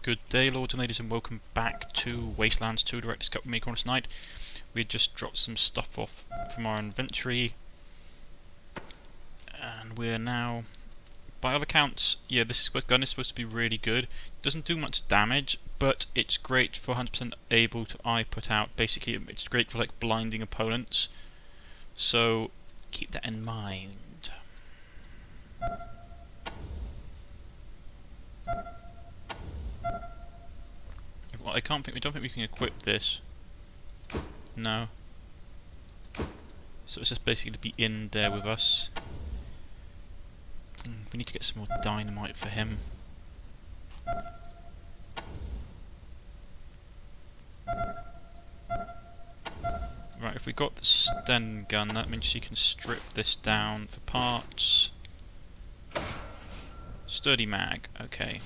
Good day, lords and ladies, and welcome back to Wasteland 2 Director's Cut with me, Cornish-knight. We had just dropped some stuff off from our inventory, and we're now, by all accounts, yeah, this gun is supposed to be really good. It doesn't do much damage, but it's great for 100% able to eye put out. Basically, it's great for like blinding opponents, so keep that in mind. Well, I don't think we can equip this. No. So it's just basically to be in there with us. We need to get some more dynamite for him. Right, if we got the Sten gun, that means she can strip this down for parts. Sturdy mag, okay.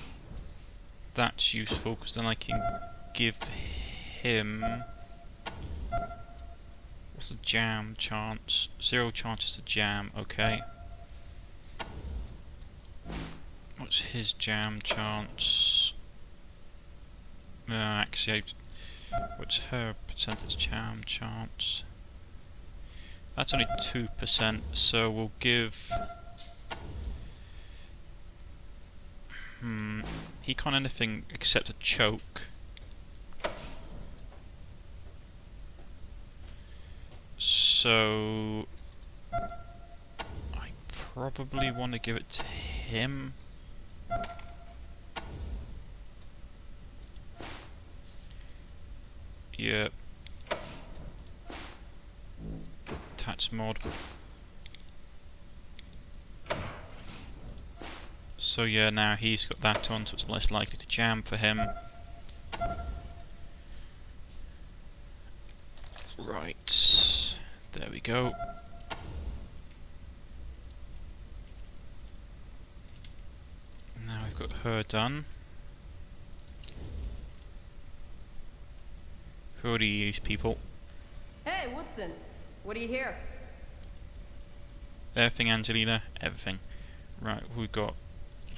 That's useful because then I can give him. What's the jam chance? 0 chances to jam, okay. What's his jam chance? Actually, what's her percentage jam chance? That's only 2%, so we'll give. He can't anything except a choke. So I probably want to give it to him. Yeah. Attach mod. So yeah, now he's got that on, so it's less likely to jam for him. Right, there we go. Now we've got her done. Who are these people? Hey, Woodson, what do you hear? Everything, Angelina, everything. Right, we've got.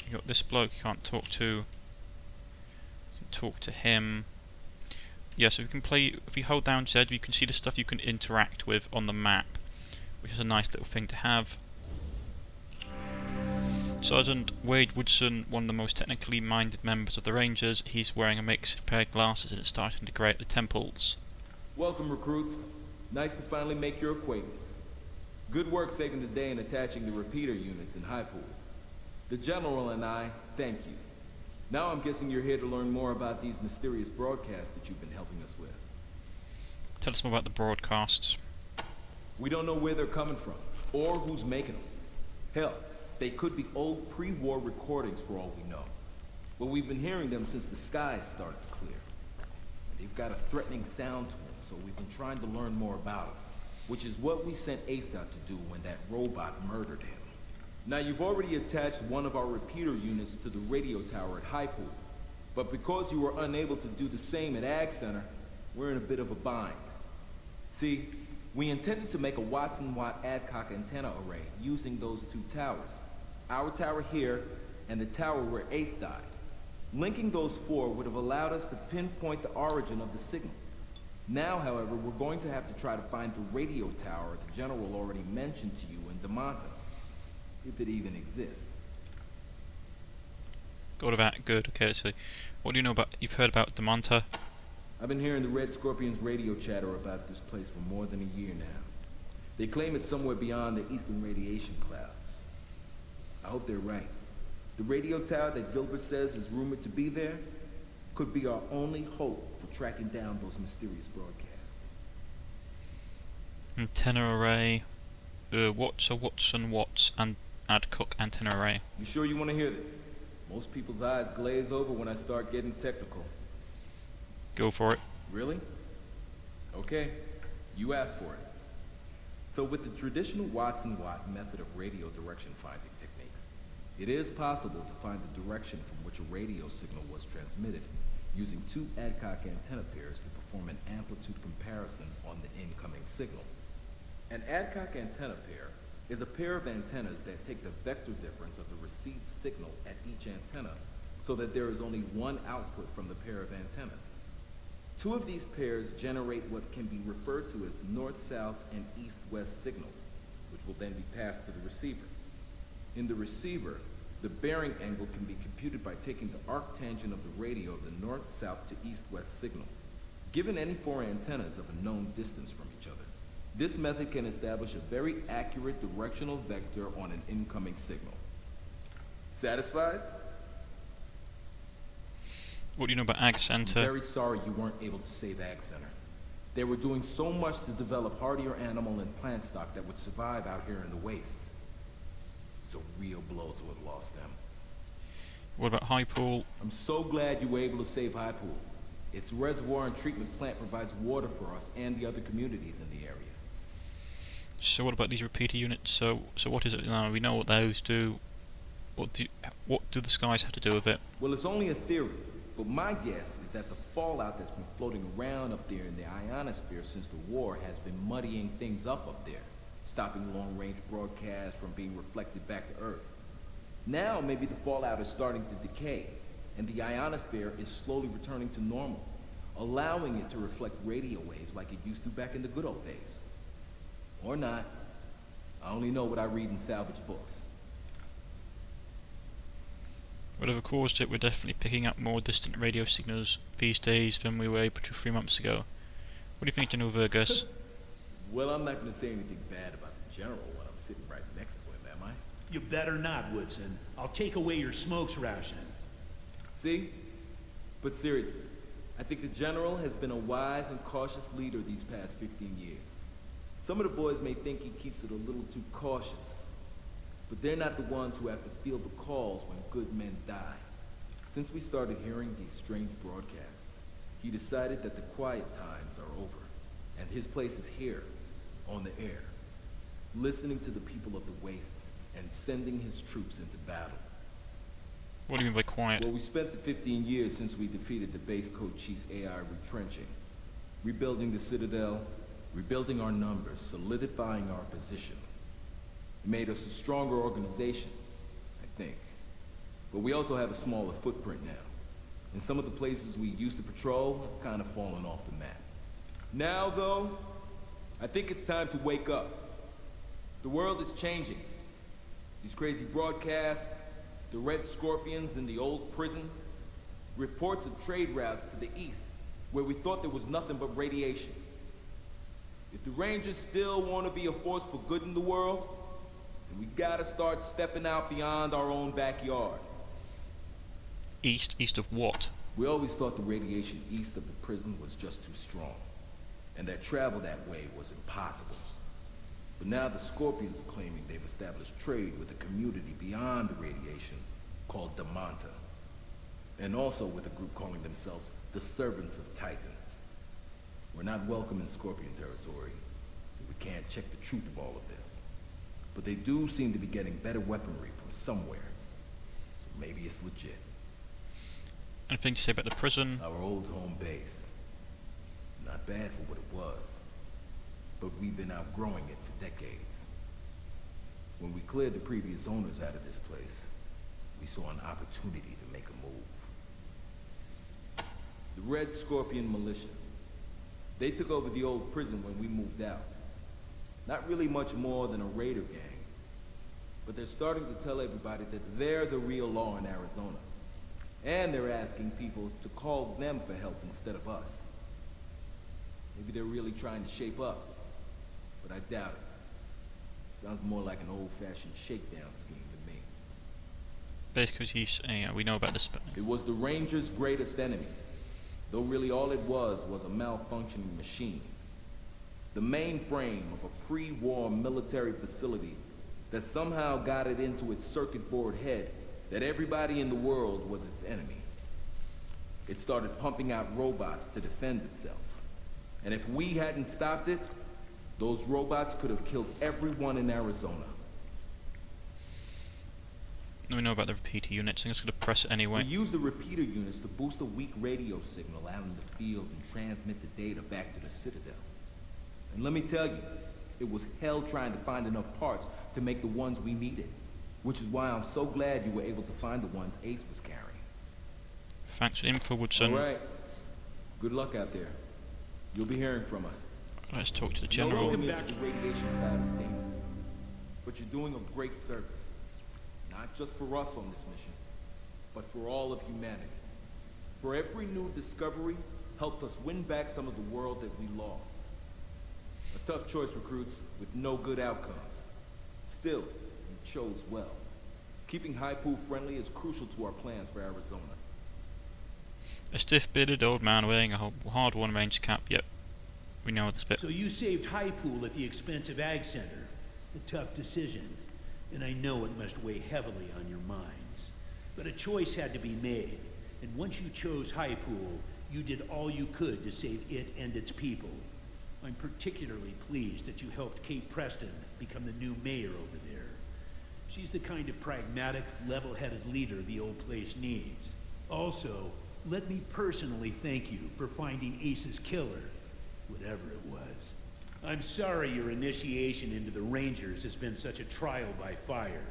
You got this bloke you can't talk to. You can talk to him. Yeah, so we can play. If we hold down Z, we can see the stuff you can interact with on the map, which is a nice little thing to have. Sergeant Wade Woodson, one of the most technically minded members of the Rangers, he's wearing a makeshift pair of glasses and it's starting to grey at the temples. Welcome, recruits. Nice to finally make your acquaintance. Good work saving the day and attaching the repeater units in Highpool. The General and I thank you. Now I'm guessing you're here to learn more about these mysterious broadcasts that you've been helping us with. Tell us more about the broadcasts. We don't know where they're coming from, or who's making them. Hell, they could be old pre-war recordings for all we know. But we've been hearing them since the skies started to clear. They've got a threatening sound to them, so we've been trying to learn more about them, which is what we sent Ace out to do when that robot murdered him. Now, you've already attached one of our repeater units to the radio tower at Highpool, but because you were unable to do the same at Ag Center, we're in a bit of a bind. See, we intended to make a Watson-Watt Adcock antenna array using those two towers. Our tower here, and the tower where Ace died. Linking those four would have allowed us to pinpoint the origin of the signal. Now, however, we're going to have to try to find the radio tower the General already mentioned to you in Damonta. If it even exists. Got about good. Okay, so what do you know about? You've heard about Damonta? I've been hearing the Red Scorpions radio chatter about this place for more than a year now. They claim it's somewhere beyond the eastern radiation clouds. I hope they're right. The radio tower that Gilbert says is rumored to be there could be our only hope for tracking down those mysterious broadcasts. Antenna array. Watts and Adcock antenna array. You sure you want to hear this? Most people's eyes glaze over when I start getting technical. Go for it. Really? Okay, you asked for it. So with the traditional Watson-Watt method of radio direction finding techniques, it is possible to find the direction from which a radio signal was transmitted using two Adcock antenna pairs to perform an amplitude comparison on the incoming signal. An Adcock antenna pair is a pair of antennas that take the vector difference of the received signal at each antenna so that there is only one output from the pair of antennas. Two of these pairs generate what can be referred to as north-south and east-west signals, which will then be passed to the receiver. In the receiver, the bearing angle can be computed by taking the arctangent of the radio of the north-south to east-west signal, given any four antennas of a known distance from each other. This method can establish a very accurate directional vector on an incoming signal. Satisfied? What do you know about Ag Center? I'm very sorry you weren't able to save Ag Center. They were doing so much to develop hardier animal and plant stock that would survive out here in the wastes. It's a real blow to have lost them. What about High Pool? I'm so glad you were able to save High Pool. Its reservoir and treatment plant provides water for us and the other communities in the area. So what about these repeater units? So what is it now? We know what those do. What do the skies have to do with it? Well, it's only a theory, but my guess is that the fallout that's been floating around up there in the ionosphere since the war has been muddying things up there, stopping long-range broadcasts from being reflected back to Earth. Now maybe the fallout is starting to decay, and the ionosphere is slowly returning to normal, allowing it to reflect radio waves like it used to back in the good old days. Or not. I only know what I read in salvage books. Whatever caused it, we're definitely picking up more distant radio signals these days than we were able to 3 months ago. What do you think, General Vergas? Well, I'm not going to say anything bad about the General when I'm sitting right next to him, am I? You better not, Woodson. I'll take away your smokes ration. See? But seriously, I think the General has been a wise and cautious leader these past 15 years. Some of the boys may think he keeps it a little too cautious, but they're not the ones who have to feel the calls when good men die. Since we started hearing these strange broadcasts, he decided that the quiet times are over, and his place is here, on the air, listening to the people of the wastes and sending his troops into battle. What do you mean by quiet? Well, we spent the 15 years since we defeated the base code chief's AI retrenching, rebuilding the Citadel, rebuilding our numbers, solidifying our position. It made us a stronger organization, I think. But we also have a smaller footprint now. And some of the places we used to patrol have kind of fallen off the map. Now, though, I think it's time to wake up. The world is changing. These crazy broadcasts, the Red Scorpions in the old prison, reports of trade routes to the east, where we thought there was nothing but radiation. If the Rangers still want to be a force for good in the world, then we gotta start stepping out beyond our own backyard. East of what? We always thought the radiation east of the prison was just too strong, and that travel that way was impossible. But now the Scorpions are claiming they've established trade with a community beyond the radiation called Damanta, and also with a group calling themselves the Servants of Titan. We're not welcome in Scorpion territory, so we can't check the truth of all of this. But they do seem to be getting better weaponry from somewhere, so maybe it's legit. Anything to say about the prison? Our old home base. Not bad for what it was, but we've been outgrowing it for decades. When we cleared the previous owners out of this place, we saw an opportunity to make a move. The Red Scorpion Militia. They took over the old prison when we moved out. Not really much more than a raider gang, but they're starting to tell everybody that they're the real law in Arizona. And they're asking people to call them for help instead of us. Maybe they're really trying to shape up, but I doubt it. Sounds more like an old-fashioned shakedown scheme to me. Basically, he's saying, we know about this. It was the Rangers' greatest enemy, though really all it was a malfunctioning machine. The mainframe of a pre-war military facility that somehow got it into its circuit board head that everybody in the world was its enemy. It started pumping out robots to defend itself. And if we hadn't stopped it, those robots could have killed everyone in Arizona. We know about the repeater units, I'm just going to press it anyway. We used the repeater units to boost a weak radio signal out in the field and transmit the data back to the Citadel. And let me tell you, it was hell trying to find enough parts to make the ones we needed. Which is why I'm so glad you were able to find the ones Ace was carrying. Thanks for the info, Woodson. All right. Good luck out there. You'll be hearing from us. Let's talk to the No general. one admits the radiation cloud is dangerous, but you're doing a great service. Not just for us on this mission, but for all of humanity. For every new discovery helps us win back some of the world that we lost. A tough choice, recruits, with no good outcomes. Still, you chose well. Keeping High Pool friendly is crucial to our plans for Arizona. A stiff-bearded old man wearing a hard-worn range cap. Yep, we know this bit. So you saved High Pool at the expense of Ag Center. A tough decision, and I know it must weigh heavily on your minds. But a choice had to be made, and once you chose High Pool, you did all you could to save it and its people. I'm particularly pleased that you helped Kate Preston become the new mayor over there. She's the kind of pragmatic, level-headed leader the old place needs. Also, let me personally thank you for finding Ace's killer, whatever it was. I'm sorry your initiation into the Rangers has been such a trial by fire,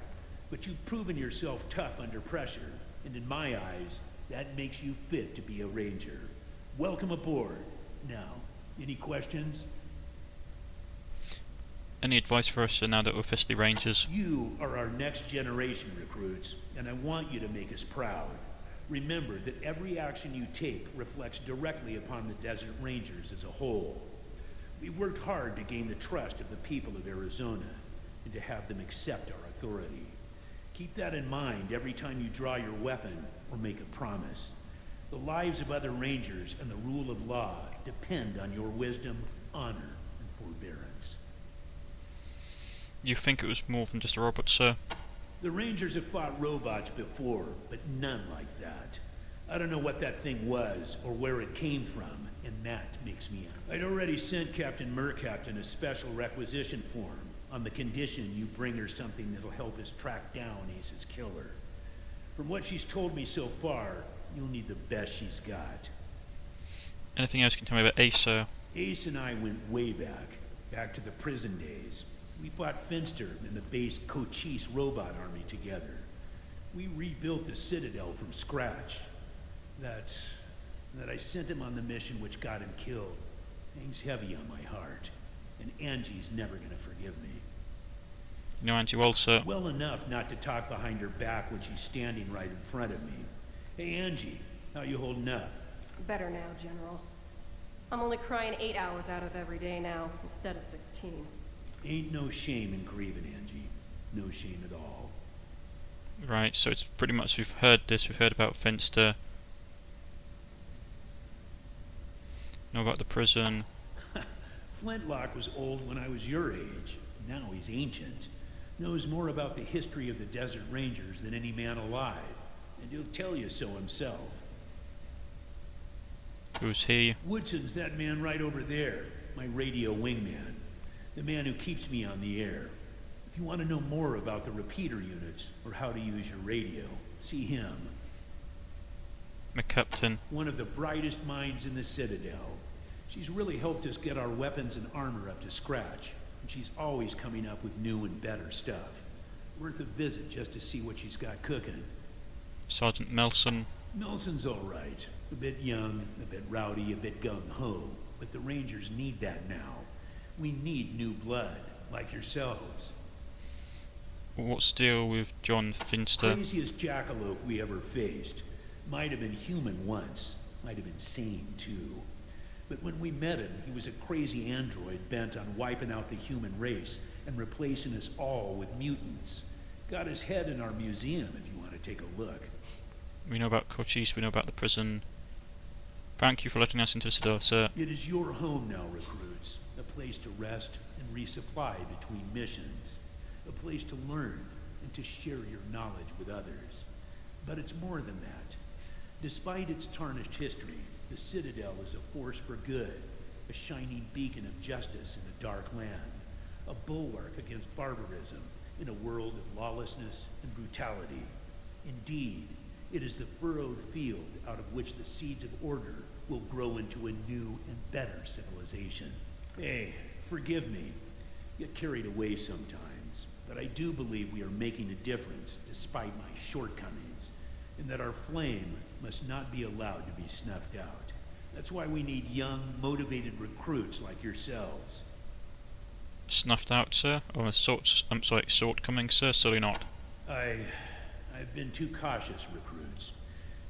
but you've proven yourself tough under pressure, and in my eyes, that makes you fit to be a Ranger. Welcome aboard. Now, any questions? Any advice for us now that we're officially Rangers? You are our next generation recruits, and I want you to make us proud. Remember that every action you take reflects directly upon the Desert Rangers as a whole. We worked hard to gain the trust of the people of Arizona, and to have them accept our authority. Keep that in mind every time you draw your weapon or make a promise. The lives of other Rangers and the rule of law depend on your wisdom, honor, and forbearance. You think it was more than just a robot, sir? The Rangers have fought robots before, but none like that. I don't know what that thing was, or where it came from, and that makes me angry. I'd already sent Captain Mercaptain a special requisition form, on the condition you bring her something that'll help us track down Ace's killer. From what she's told me so far, you'll need the best she's got. Anything else you can tell me about Ace, sir? Ace and I went way back to the prison days. We fought Finster and the base Cochise robot army together. We rebuilt the Citadel from scratch. That I sent him on the mission which got him killed hangs heavy on my heart, and Angie's never gonna forgive me. You know Angie well, sir? Well enough not to talk behind her back when she's standing right in front of me. Hey Angie, how you holding up? Better now, General. I'm only crying 8 hours out of every day now, instead of 16. Ain't no shame in grieving, Angie. No shame at all. Right, so it's pretty much, we've heard about Finster. Know about the prison. Flintlock was old when I was your age. Now he's ancient. Knows more about the history of the Desert Rangers than any man alive. And he'll tell you so himself. Who's he? Woodson's that man right over there. My radio wingman. The man who keeps me on the air. If you want to know more about the repeater units, or how to use your radio, see him. McCaptain. One of the brightest minds in the Citadel. She's really helped us get our weapons and armor up to scratch, and she's always coming up with new and better stuff. Worth a visit just to see what she's got cooking. Sergeant Melson. Nelson's all right. A bit young, a bit rowdy, a bit gung-ho, but the Rangers need that now. We need new blood, like yourselves. What's the deal with John Finster? Craziest jackalope we ever faced. Might have been human once. Might have been sane, too. But when we met him, he was a crazy android bent on wiping out the human race and replacing us all with mutants. Got his head in our museum if you want to take a look. We know about Cochise, we know about the prison. Thank you for letting us into the Citadel, sir. It is your home now, recruits. A place to rest and resupply between missions. A place to learn and to share your knowledge with others. But it's more than that. Despite its tarnished history, the Citadel is a force for good, a shining beacon of justice in a dark land, a bulwark against barbarism in a world of lawlessness and brutality. Indeed, it is the furrowed field out of which the seeds of order will grow into a new and better civilization. Hey, forgive me. Get carried away sometimes, but I do believe we are making a difference despite my shortcomings. and that our flame must not be allowed to be snuffed out. That's why we need young, motivated recruits like yourselves. Snuffed out, sir? Or shortcoming, sir? Certainly not. I've been too cautious, recruits.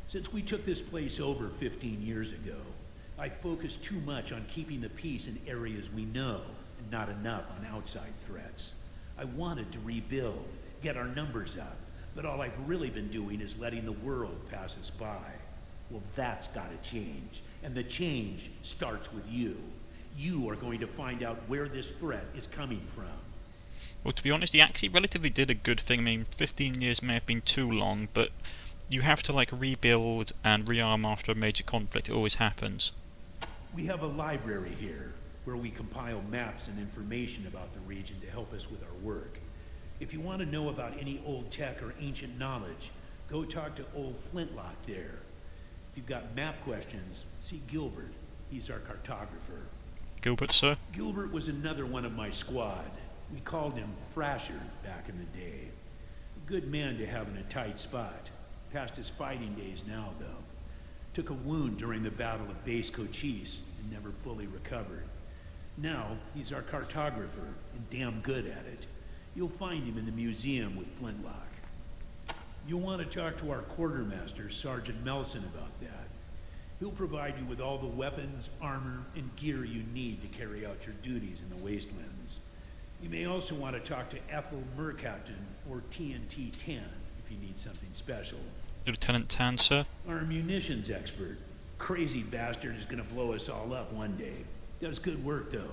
Since we took this place over 15 years ago, I focused too much on keeping the peace in areas we know, and not enough on outside threats. I wanted to rebuild, get our numbers up, but all I've really been doing is letting the world pass us by. Well, that's gotta change, and the change starts with you. You are going to find out where this threat is coming from. Well, to be honest, he actually relatively did a good thing. I mean, 15 years may have been too long, but you have to, like, rebuild and rearm after a major conflict. It always happens. We have a library here, where we compile maps and information about the region to help us with our work. If you want to know about any old tech or ancient knowledge, go talk to old Flintlock there. If you've got map questions, see Gilbert. He's our cartographer. Gilbert, sir? Gilbert was another one of my squad. We called him Thrasher back in the day. A good man to have in a tight spot. Past his fighting days now, though. Took a wound during the Battle of Base Cochise and never fully recovered. Now, he's our cartographer and damn good at it. You'll find him in the museum with Flintlock. You'll want to talk to our quartermaster, Sergeant Melson, about that. He'll provide you with all the weapons, armor, and gear you need to carry out your duties in the Wastelands. You may also want to talk to Ethel Mercaptain, or TNT-10, if you need something special. Lieutenant Tan, sir? Our munitions expert. Crazy bastard is gonna blow us all up one day. Does good work, though.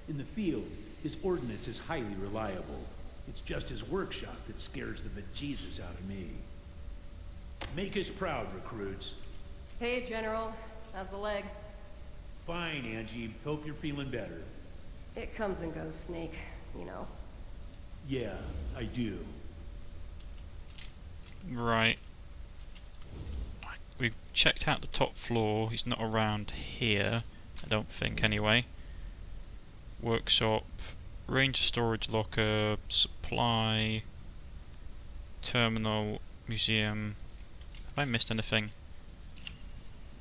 In the field, his ordnance is highly reliable. It's just his workshop that scares the bejesus out of me. Make us proud, recruits. Hey, General. How's the leg? Fine, Angie. Hope you're feeling better. It comes and goes, Snake. You know. Yeah, I do. Right. We've checked out the top floor. He's not around here. I don't think, anyway. Workshop. Ranger storage locker. Supply. Terminal. Museum. Have I missed anything?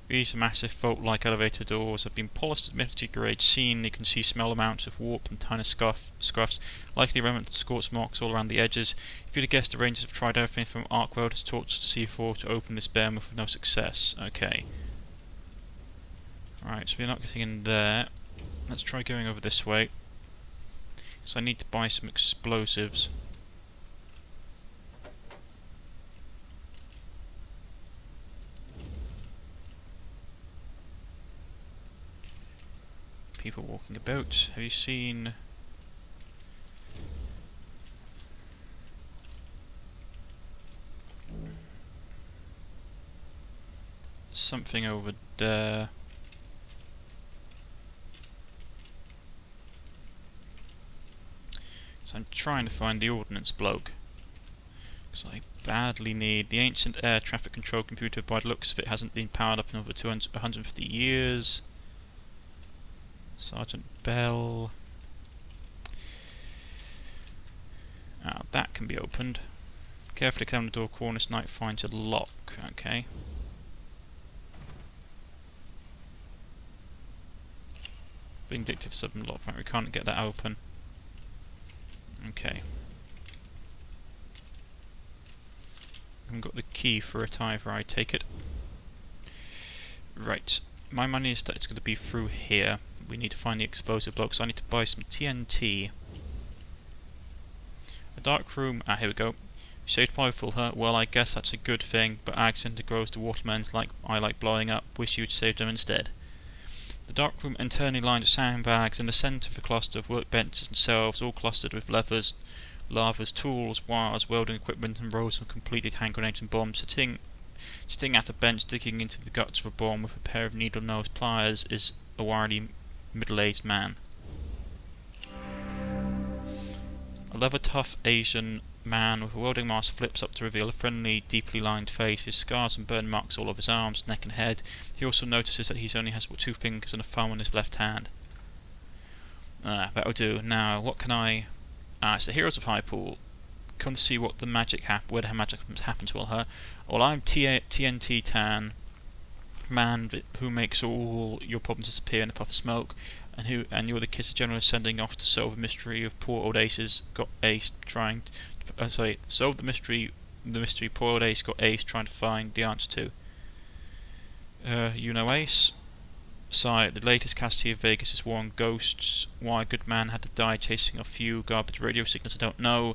These massive vault-like elevator doors have been polished at military grade scene. You can see small amounts of warp and tiny scuffs, likely remnant of scorch marks all around the edges. If you'd have guessed, the Rangers have tried everything from arc welders, torches to C4 to open this behemoth with no success. Okay. Right, so we're not getting in there. Let's try going over this way. So I need to buy some explosives. People walking about. Have you seen something over there? So I'm trying to find the ordnance bloke, because I badly need the ancient air traffic control computer. By the looks of it, hasn't been powered up in over 150 years. Sergeant Bell. Ah, that can be opened. Carefully examine the door. Cornish-knight finds a lock. Okay. Vindictive southern lock. Right, we can't get that open. Okay. I haven't got the key for it either, I take it. Right. My money is that it's going to be through here. We need to find the explosive block, so I need to buy some TNT. A dark room. Ah, here we go. Shade powerful, huh? Well, I guess that's a good thing, but accent grows to watermelons like I like blowing up. Wish you'd saved them instead. The dark room internally lined with sandbags. In the centre of a cluster of workbenches and shelves, all clustered with levers, lavas, tools, wires, welding equipment, and rows of completed hand grenades and bombs. Sitting at a bench digging into the guts of a bomb with a pair of needle-nose pliers is a wiry middle-aged man. A leather-tough Asian man with a welding mask flips up to reveal a friendly, deeply lined face. His scars and burn marks all over his arms, neck and head. He also notices that he only has 2 fingers and a thumb on his left hand. That'll do. Now, what can I... it's the Heroes of Hypool. come to see what the magic where the magic happened to all her. Well, I'm TNT Tan, man who makes all your problems disappear in a puff of smoke, and you're the kids the general is sending off to solve the mystery of poor old Ace's got Ace trying to, solve the mystery poor old Ace got Ace trying to find the answer to. You know Ace? Sigh, the latest casualty of Vegas is war on ghosts. Why a good man had to die chasing a few garbage radio signals I don't know.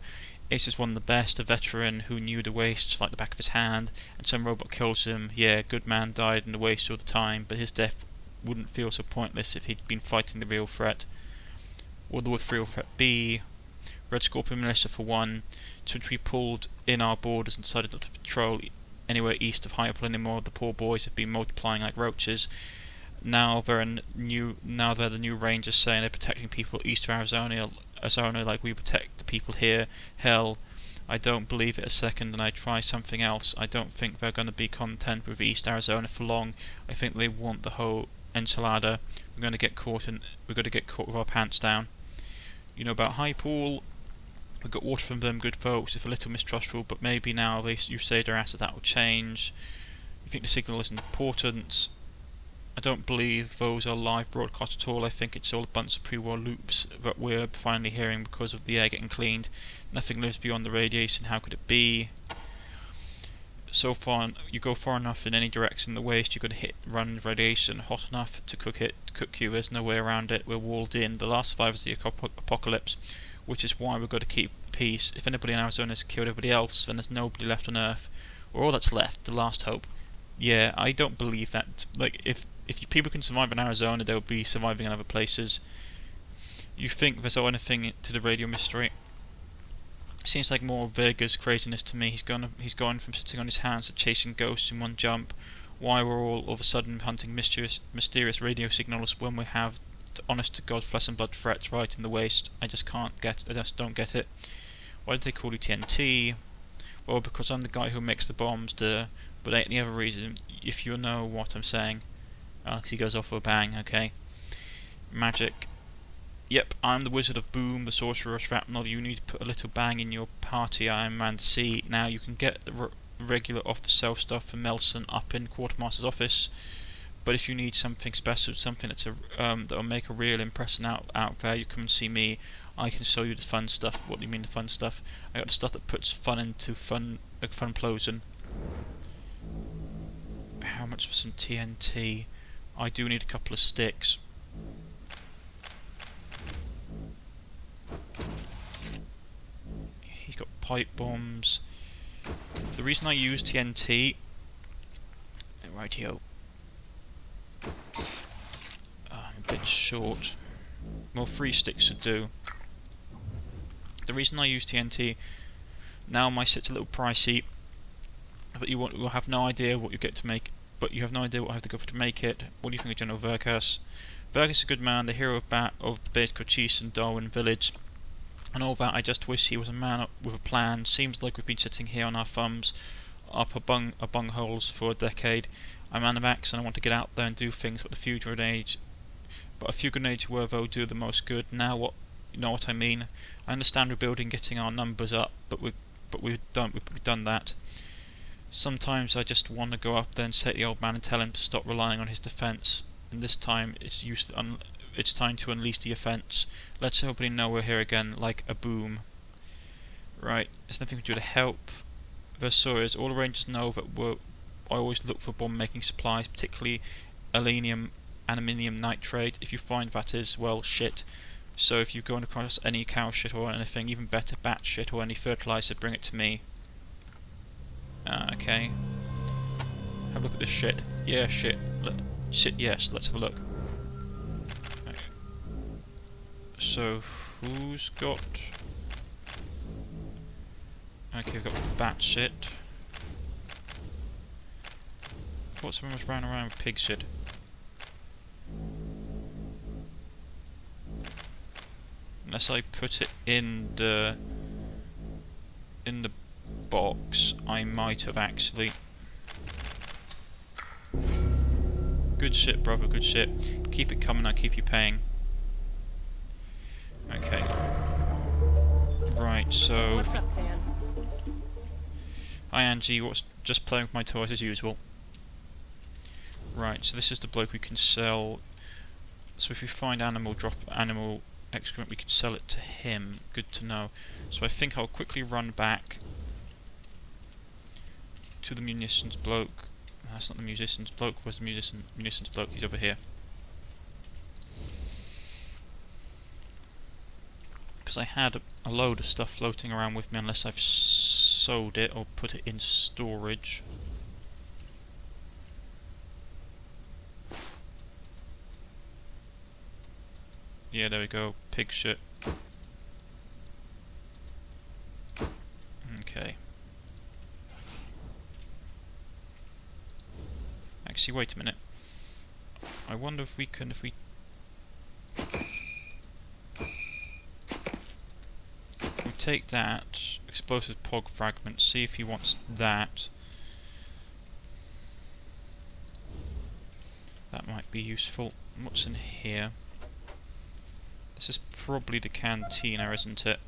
Ace is one of the best, a veteran who knew the wastes like the back of his hand, and some robot kills him. Yeah, good man died in the waste all the time, but his death wouldn't feel so pointless if he'd been fighting the real threat. What would the real threat be? Red Scorpion Militia for one, since we pulled in our borders and decided not to patrol anywhere east of Hypel anymore. The poor boys have been multiplying like roaches. Now they're the new Rangers saying they're protecting people east of Arizona like we protect the people here. Hell, I don't believe it a second, and I try something else. I don't think they're going to be content with East Arizona for long. I think they want the whole enchilada. We're going to get caught with our pants down. You know about Hypel? We got water from them, good folks. If a little mistrustful, but maybe now you saved our asses, that will change. You think the signal isn't important? I don't believe those are live broadcasts at all. I think it's all a bunch of pre-war loops that we're finally hearing because of the air getting cleaned. Nothing lives beyond the radiation. How could it be? So far, you go far enough in any direction in the waste, you're going to run radiation hot enough to cook you. There's no way around it. We're walled in. The last survivor is the apocalypse, which is why we've got to keep peace. If anybody in Arizona has killed everybody else, then there's nobody left on Earth. We're all that's left, the last hope. Yeah, I don't believe that. Like, if people can survive in Arizona, they'll be surviving in other places. You think there's anything to the radio mystery? Seems like more Vegas craziness to me. He's gone from sitting on his hands to chasing ghosts in one jump. Why we're all of a sudden hunting mysterious radio signals when we have the honest to God flesh and blood threats right in the waste? I just don't get it. Why did they call you TNT? Well, because I'm the guy who makes the bombs, but ain't any other reason, if you know what I'm saying. He goes off with a bang, okay. Magic. Yep, I'm the Wizard of Boom, the Sorcerer of Shrapnel. You need to put a little bang in your party, Iron Man C. Now, you can get the regular off-the-shelf stuff from Melson up in Quartermaster's office, but if you need something special, something that's that'll make a real impression out there, you come and see me. I can show you the fun stuff. What do you mean the fun stuff? I got the stuff that puts fun into fun plosion. How much for some TNT? I do need a couple of sticks. He's got pipe bombs. The reason I use TNT... Rightio. I'm a bit short. Well, 3 sticks should do. The reason I use TNT... Now my set's a little pricey, but you will have no idea what you get to make. But you have no idea what I have to go for to make it. What do you think of General Verkas? Verkas is a good man, the hero of the base Cochise and Darwin village. And all that, I just wish he was a man with a plan. Seems like we've been sitting here on our thumbs up a bungholes for a decade. I'm an Animax and I want to get out there and do things but a few grenades were though do the most good. Now what you know what I mean? I understand rebuilding, getting our numbers up, but we've done that. Sometimes I just want to go up there and say to the old man and tell him to stop relying on his defence, and this time it's time to unleash the offence. Let everybody know we're here again, like a boom. Right, there's nothing we can do to help. Versailles, all the Rangers know that I always look for bomb-making supplies, particularly aluminium nitrate. If you find that is, well, shit. So if you're going across any cow shit or anything, even better, bat shit or any fertilizer, bring it to me. Okay. Have a look at this shit. Yeah, shit. Shit, yes. Let's have a look. Okay. So, who's got... Okay, we've got bat shit. Thought someone was running around with pig shit. Unless I put it in the box, I might have actually. Good shit, brother, good shit. Keep it coming, I'll keep you paying. Okay. Right, so... What's up, Tan? ING, what's just playing with my toys as usual. Right, so this is the bloke we can sell. So if we find animal excrement, we can sell it to him. Good to know. So I think I'll quickly run back to the munitions bloke. That's not the musicians bloke. Where's the munitions bloke? He's over here. Because I had a load of stuff floating around with me, unless I've sold it or put it in storage. Yeah, there we go. Pig shit. Okay. Actually, wait a minute. I wonder if we can, we take that explosive pog fragment, see if he wants that. That might be useful. What's in here? This is probably the cantina, isn't it?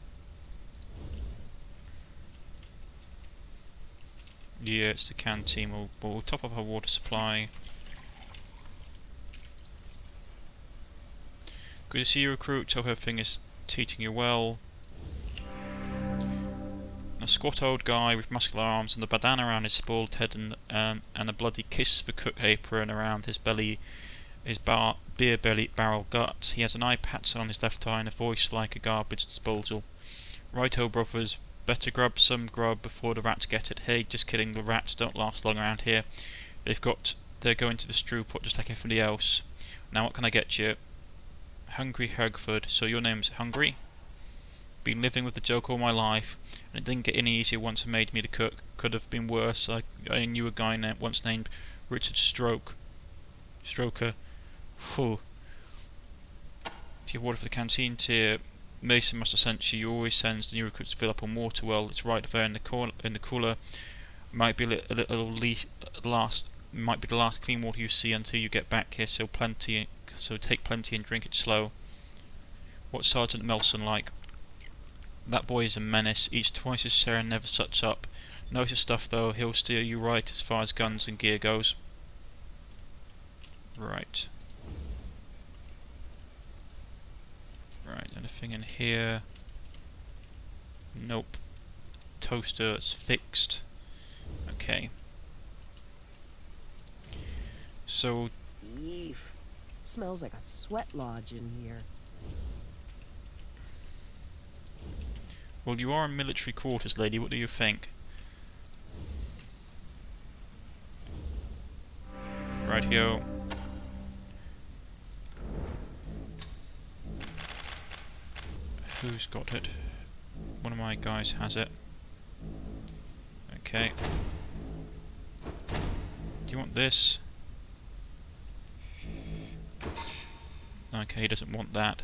Yeah, it's the canteen. We'll top up our water supply. Good to see you, recruit. Hope everything is teaching you well. A squat old guy with muscular arms and a bandana around his bald head and a bloody kiss the cook apron around his belly, his beer belly barrel gut. He has an eye patch on his left eye and a voice like a garbage disposal. Righto, brothers, better grab some grub before the rats get it. Hey, just kidding, the rats don't last long around here. They're going to the stew pot just like everybody else. Now what can I get you? Hungry Hergford. So your name's Hungry? Been living with the joke all my life, and it didn't get any easier once I made me the cook. Could have been worse. I knew a guy once named Richard Stroker. Whew. Do you have water for the canteen tier? Mason must have sent you. He always sends the new recruits to fill up on water. Well, it's right there in the cooler. Might be might be the last clean water you see until you get back here. So take plenty and drink it slow. What's Sergeant Melson like? That boy is a menace. Eats twice his share and never shuts up. Knows his stuff though. He'll steer you right as far as guns and gear goes. Right. Right, anything in here? Nope. Toaster is fixed. Okay. So... Yeef. Smells like a sweat lodge in here. Well, you are in military quarters, lady. What do you think? Rightio. Who's got it? One of my guys has it. Okay. Do you want this? Okay, he doesn't want that.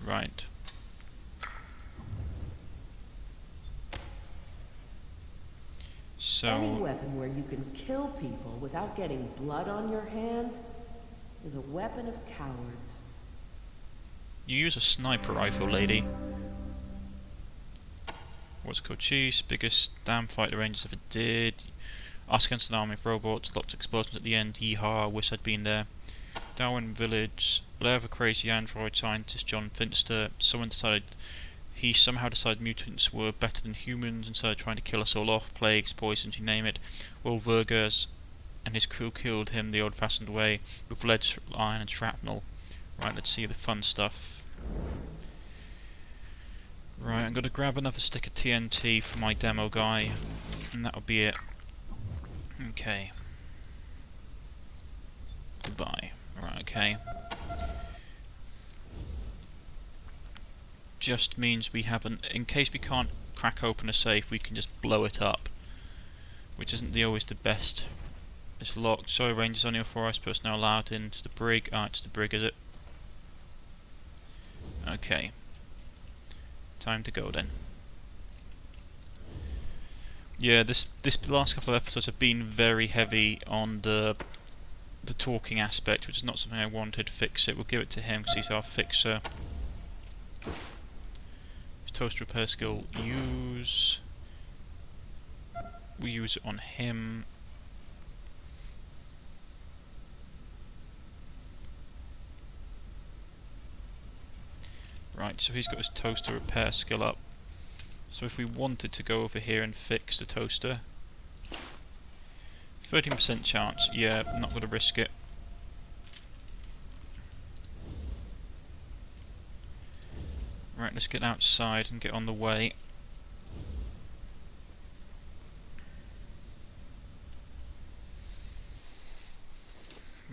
Right. So... Any weapon where you can kill people without getting blood on your hands is a weapon of cowards. You use a sniper rifle, lady. What's called cheese? Biggest damn fight the Rangers ever did. Us against an army of robots, lots of explosions at the end. Yeehaw, wish I'd been there. Darwin Village, lair of a crazy android scientist John Finster. He somehow decided mutants were better than humans and started trying to kill us all off. Plagues, poisons, you name it. Will Vergers and his crew killed him the old-fashioned way with lead, iron and shrapnel. Right, let's see the fun stuff. Right, I'm going to grab another stick of TNT for my demo guy, and that'll be it. Okay. Goodbye. Right, okay. Just means we haven't, in case we can't crack open a safe, we can just blow it up, which isn't always the best. It's locked. Sorry, Rangers, only authorized personnel allowed into the brig. Ah, it's the brig, is it? Okay. Time to go then. Yeah, this last couple of episodes have been very heavy on the talking aspect, which is not something I wanted. Fix it. We'll give it to him because he's our fixer. toaster repair skill. Use. We use it on him. Right, so he's got his toaster repair skill up. So if we wanted to go over here and fix the toaster, 13% chance. Yeah, I'm not going to risk it. Right, let's get outside and get on the way.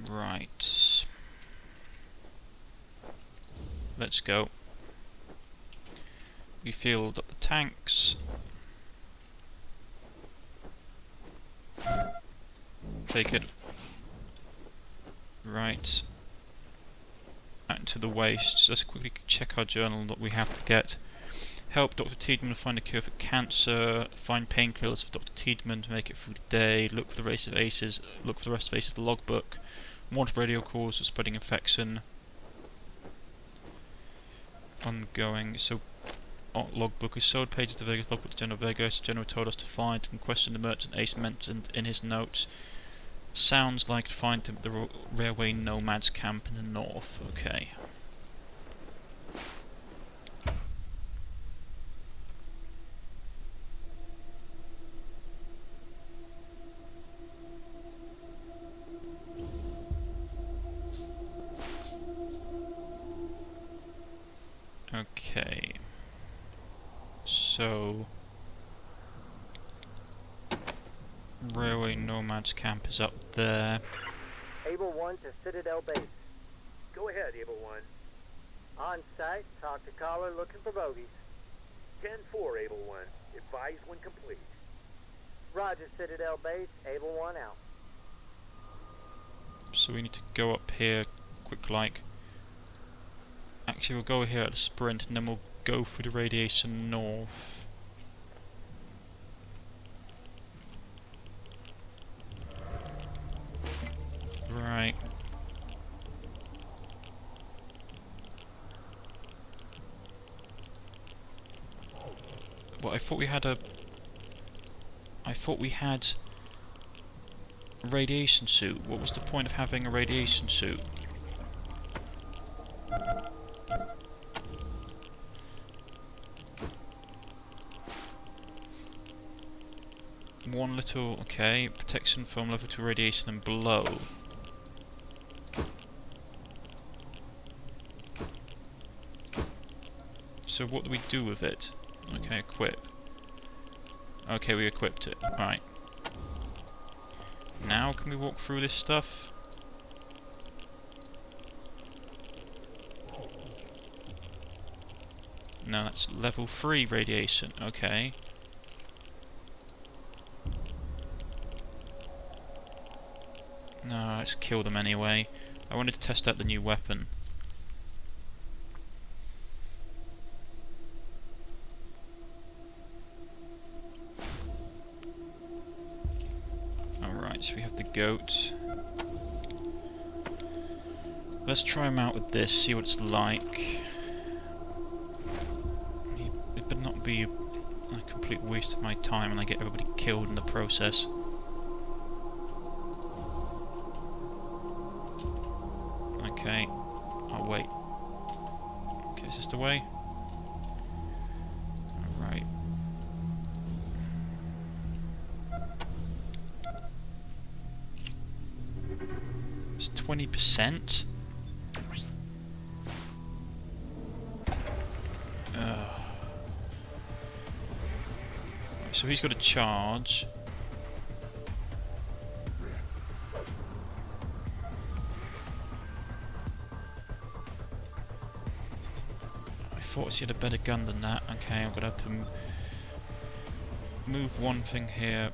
Right. Let's go. We filled up the tanks. Take it. Right. Out into the wastes. Let's quickly check our journal that we have to get. Help Dr. Tiedemann find a cure for cancer. Find painkillers for Dr. Tiedemann to make it through the day. Look for the rest of Aces. Look for the rest of Aces' logbook. Want radio calls for spreading infection. Ongoing. So, logbook is sold pages to Vegas. Logbook to General Vegas. General told us to find and question the merchant Ace mentioned in his notes. Sounds like find him at the railway nomads camp in the north. Okay. Okay. So railway nomads camp is up there. Able 1 to Citadel Base. Go ahead, Able 1. On site, talk to caller looking for bogies. 10-4, Able 1. Advise when complete. Roger, Citadel Base, Able 1 out. So we need to go up here quick like. Actually, we'll go here at a sprint and then we'll go through the radiation north. Right. Well, I thought we had a radiation suit. What was the point of having a radiation suit? One little, okay, protection from level 2 radiation and below. So what do we do with it? Okay, equip. Okay, we equipped it. Right. Now can we walk through this stuff? No, that's level 3 radiation. Okay. No, let's kill them anyway. I wanted to test out the new weapon. Alright, so we have the goat. Let's try him out with this, see what it's like. It better not be a complete waste of my time and I get everybody killed in the process. Okay, I'll wait. Okay, is this the way? Alright. It's 20%? So he's got a charge. I thought he had a better gun than that. Okay, I'm gonna have to move one thing here.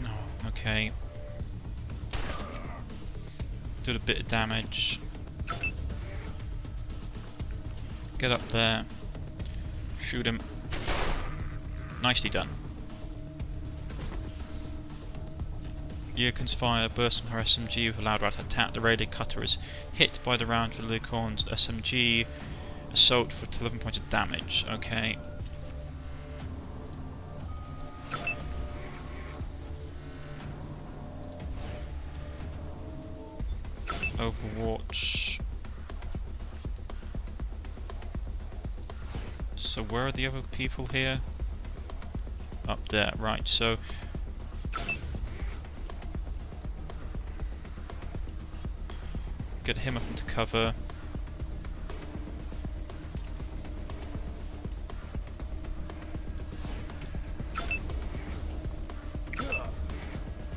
No, okay. Did a bit of damage. Get up there. Shoot him. Nicely done. Yerkins fire bursts from her SMG with a loud rat attack. The radar cutter is hit by the round from Licorn's SMG. assault for 11 points of damage. Okay. Overwatch. So where are the other people here? Up there, right, so... Get him up into cover.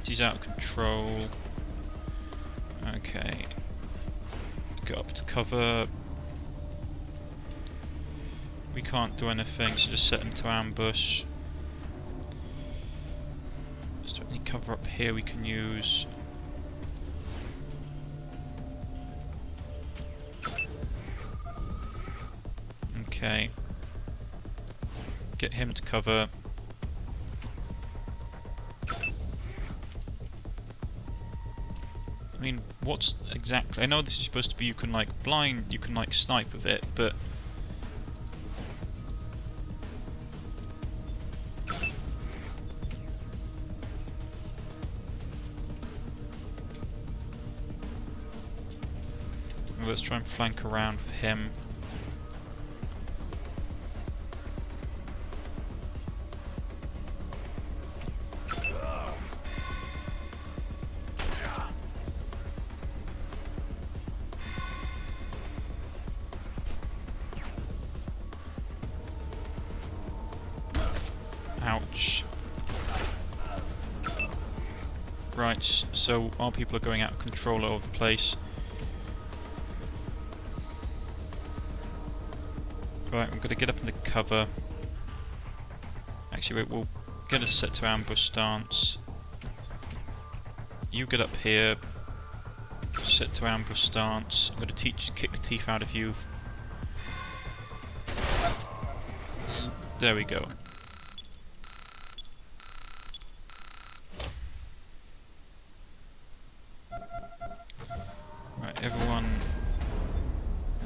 He's out of control. Okay. Get up to cover. We can't do anything, so just set him to ambush. Is there any cover up here we can use? Okay. Get him to cover. I mean, what's exactly... I know this is supposed to be you can like snipe with it, but... Let's try and flank around with him. Ouch. Right, so our people are going out of control all over the place. Right, I'm going to get up into cover. Actually, we'll get us set to ambush stance. You get up here. Set to ambush stance. I'm going to kick the teeth out of you. There we go. Right, everyone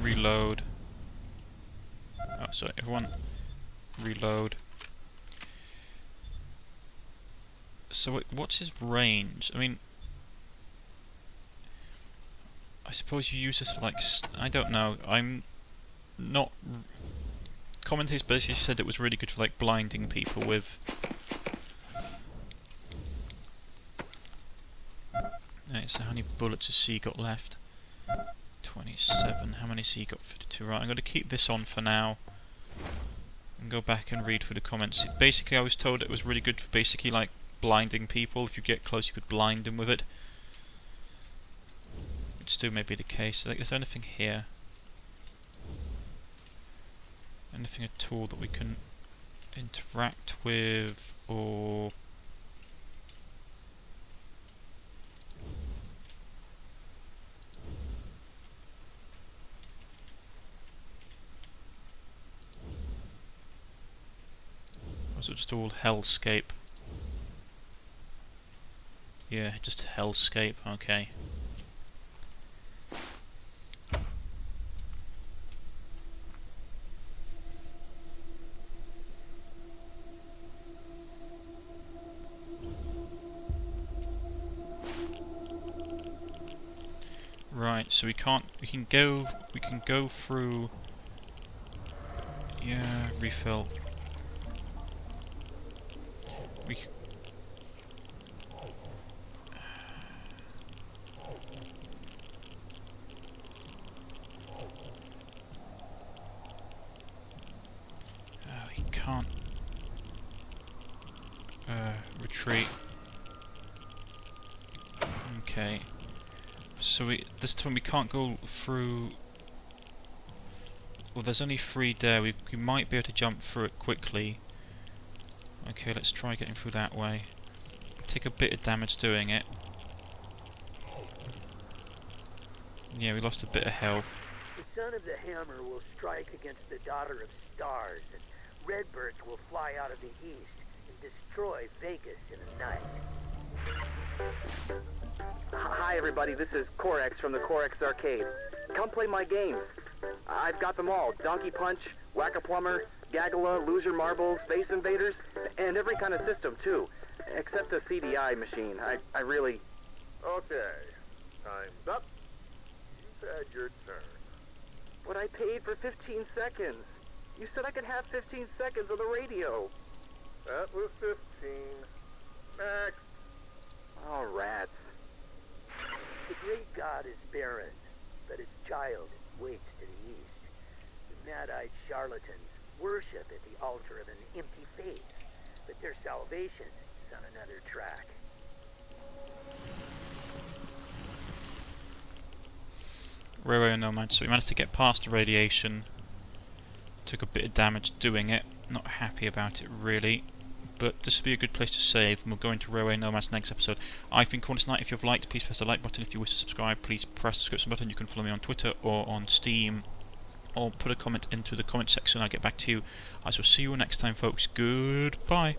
reload. Oh, sorry, everyone reload. So what's his range? I mean, I suppose you use this for like, I don't know, I'm not... Commentators basically said it was really good for like blinding people with... Right, so how many bullets has he got left? 27. How many has he got? 52. Right, I'm going to keep this on for now. And go back and read through the comments. Basically, I was told it was really good for basically like blinding people. If you get close, you could blind them with it. Which still may be the case. Like, is there anything here? Anything at all that we can interact with, or... Or is it just all hellscape? Yeah, just hellscape, okay. Right, so we can go through... Yeah, refill. We can't retreat. Okay. So this time we can't go through. Well, there's only 3 there. We might be able to jump through it quickly. Okay, let's try getting through that way. Take a bit of damage doing it. Yeah, we lost a bit of health. The son of the hammer will strike against the daughter of stars, and redbirds will fly out of the east and destroy Vegas in a night. Hi everybody, this is Corex from the Corex Arcade. Come play my games. I've got them all. Donkey Punch, Whack-a-Plumber, Gagala, Loser Marbles, Space Invaders, and every kind of system, too. Except a CDI machine. I really... Okay. Time's up. You've had your turn. But I paid for 15 seconds. You said I could have 15 seconds on the radio. That was 15. Next. Oh, rats. The great god is barren, but its child waits to the east. The mad-eyed charlatans worship at the altar of an empty faith, but their salvation is on another track. Railway Nomads. So we managed to get past the radiation. Took a bit of damage doing it. Not happy about it really. But this will be a good place to save, and we'll go into Railway Nomads next episode. I've been Cornish-knight. If you've liked, please press the like button. If you wish to subscribe, please press the subscription button. You can follow me on Twitter or on Steam, or put a comment into the comment section. I'll get back to you. I shall see you next time, folks. Goodbye.